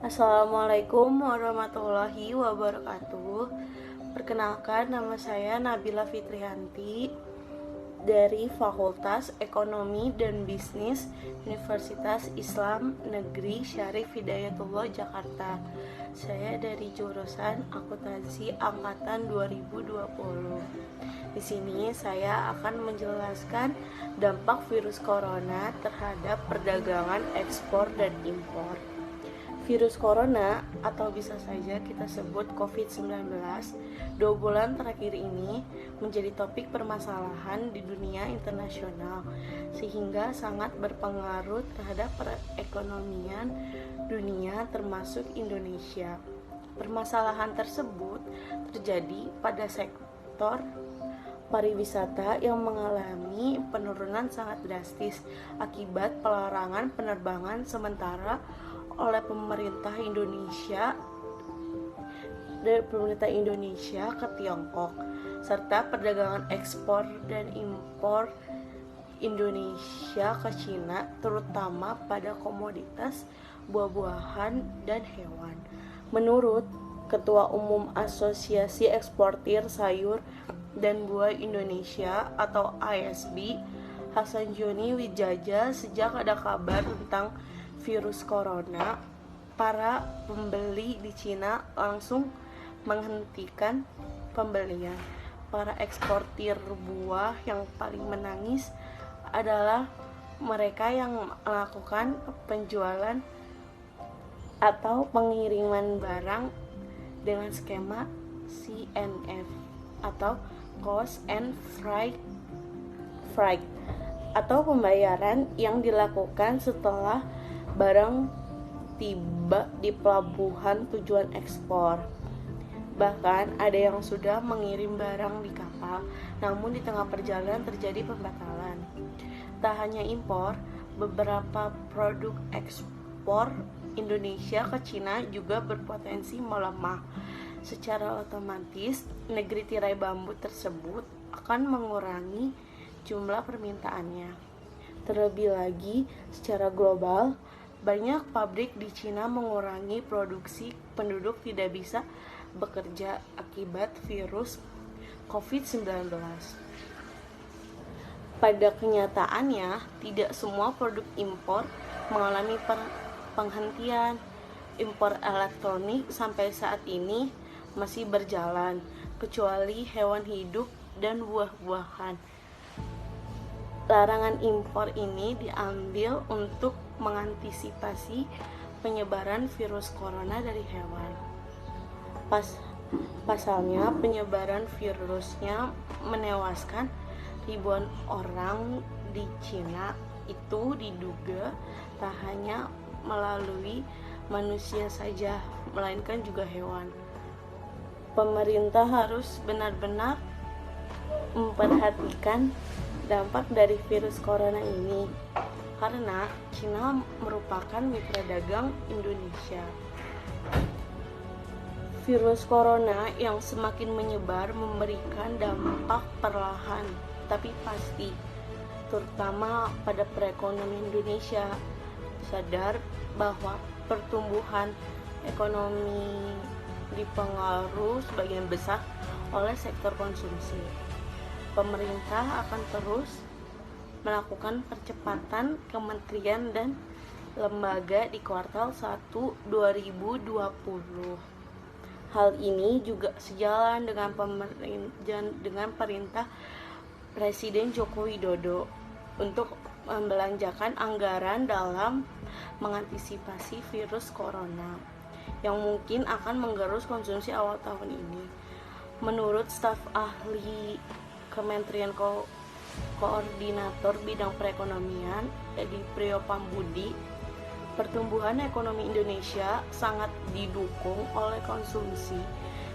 Assalamualaikum warahmatullahi wabarakatuh. Perkenalkan, nama saya Nabila Fitrianti dari Fakultas Ekonomi dan Bisnis Universitas Islam Negeri Syarif Hidayatullah Jakarta. Saya dari jurusan Akuntansi angkatan 2020. Di sini saya akan menjelaskan dampak virus corona terhadap perdagangan ekspor dan impor. Virus corona atau bisa saja kita sebut COVID-19 2 bulan terakhir ini menjadi topik permasalahan di dunia internasional sehingga sangat berpengaruh terhadap perekonomian dunia termasuk Indonesia. Permasalahan tersebut terjadi pada sektor pariwisata yang mengalami penurunan sangat drastis akibat pelarangan penerbangan sementara oleh pemerintah Indonesia ke Tiongkok, serta perdagangan ekspor dan impor Indonesia ke Cina, terutama pada komoditas buah-buahan dan hewan. Menurut Ketua Umum Asosiasi Eksportir Sayur dan Buah Indonesia atau ASB, Hasan Joni Wijaja, sejak ada kabar tentang virus corona, para pembeli di Cina langsung menghentikan pembelian. Para eksportir buah yang paling menangis adalah mereka yang melakukan penjualan atau pengiriman barang dengan skema CNF atau Cost and Freight atau pembayaran yang dilakukan setelah barang tiba di pelabuhan tujuan ekspor. Bahkan ada yang sudah mengirim barang di kapal, namun di tengah perjalanan terjadi pembatalan. Tak hanya impor, beberapa produk ekspor Indonesia ke Cina juga berpotensi melemah. Secara otomatis, negeri tirai bambu tersebut akan mengurangi jumlah permintaannya. Terlebih lagi, secara global, banyak pabrik di Cina mengurangi produksi, penduduk tidak bisa bekerja akibat virus COVID-19. Pada kenyataannya, tidak semua produk impor mengalami penghentian. Impor elektronik sampai saat ini masih berjalan, kecuali hewan hidup dan buah-buahan. Larangan impor ini diambil untuk mengantisipasi penyebaran virus corona dari hewan. Pasalnya, penyebaran virusnya menewaskan ribuan orang di Cina. Itu diduga tak hanya melalui manusia saja, melainkan juga hewan. Pemerintah harus benar-benar memperhatikan dampak dari virus corona ini, karena Cina merupakan mitra dagang Indonesia. Virus corona yang semakin menyebar memberikan dampak perlahan tapi pasti, terutama pada perekonomian Indonesia. Sadar bahwa pertumbuhan ekonomi dipengaruhi sebagian besar oleh sektor konsumsi. Pemerintah akan terus melakukan percepatan kementerian dan lembaga di kuartal 1 2020. Hal ini juga sejalan dengan perintah Presiden Joko Widodo untuk membelanjakan anggaran dalam mengantisipasi virus corona yang mungkin akan menggerus konsumsi awal tahun ini. Menurut staf ahli Kementerian Koordinator Bidang Perekonomian Edi Priopambudi, pertumbuhan ekonomi Indonesia sangat didukung oleh konsumsi,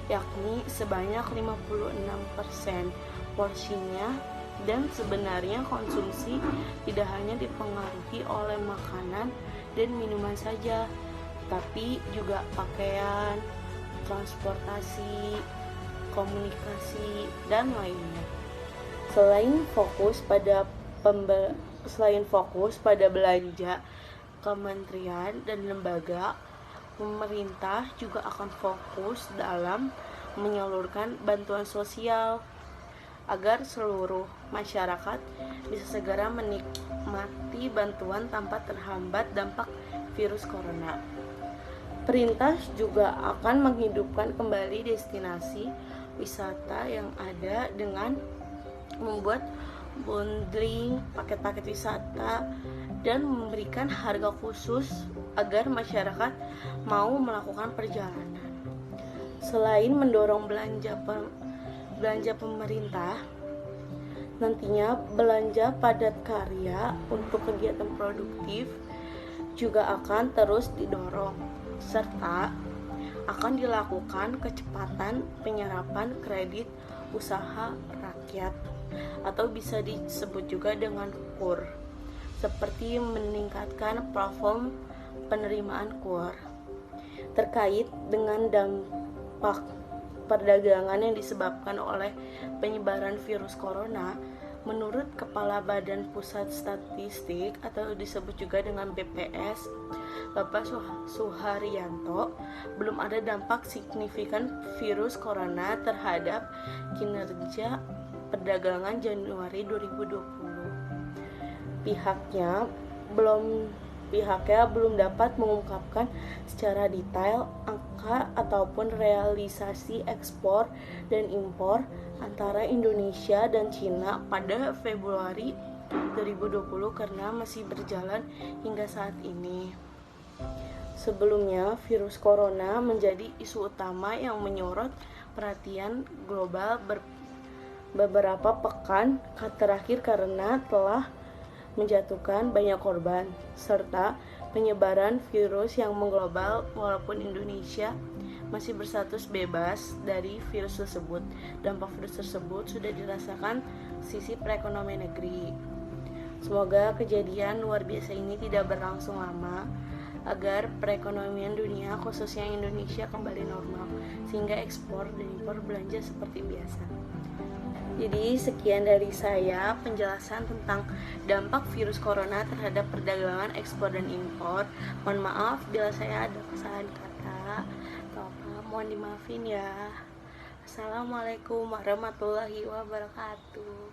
yakni sebanyak 56% porsinya, dan sebenarnya konsumsi tidak hanya dipengaruhi oleh makanan dan minuman saja, tapi juga pakaian, transportasi, komunikasi, dan lainnya. Selain fokus pada belanja kementerian dan lembaga, Pemerintah juga akan fokus dalam menyalurkan bantuan sosial agar seluruh masyarakat bisa segera menikmati bantuan tanpa terhambat dampak virus corona. Perintah juga akan menghidupkan kembali destinasi wisata yang ada dengan membuat bundling paket-paket wisata dan memberikan harga khusus agar masyarakat mau melakukan perjalanan. Selain mendorong belanja pemerintah, nantinya belanja padat karya untuk kegiatan produktif juga akan terus didorong, serta akan dilakukan kecepatan penyerapan kredit usaha rakyat atau bisa disebut juga dengan KUR, seperti meningkatkan platform penerimaan KUR. Terkait dengan dampak perdagangan yang disebabkan oleh penyebaran virus corona, menurut Kepala Badan Pusat Statistik atau disebut juga dengan BPS, Bapak Suharyanto, belum ada dampak signifikan virus corona terhadap kinerja perdagangan Januari 2020. Pihaknya belum dapat mengungkapkan secara detail angka ataupun realisasi ekspor dan impor antara Indonesia dan Cina pada Februari 2020 karena masih berjalan hingga saat ini. Sebelumnya, virus corona menjadi isu utama yang menyorot perhatian global beberapa pekan terakhir karena telah menjatuhkan banyak korban, serta penyebaran virus yang mengglobal walaupun Indonesia masih berstatus bebas dari virus tersebut. Dampak virus tersebut sudah dirasakan sisi perekonomian negeri. Semoga kejadian luar biasa ini tidak berlangsung lama agar perekonomian dunia khususnya Indonesia kembali normal sehingga ekspor dan impor belanja seperti biasa. Jadi sekian dari saya penjelasan tentang dampak virus corona terhadap perdagangan ekspor dan impor. Mohon maaf bila saya ada kesalahan kata atau apa, mohon dimaafin ya. Assalamualaikum warahmatullahi wabarakatuh.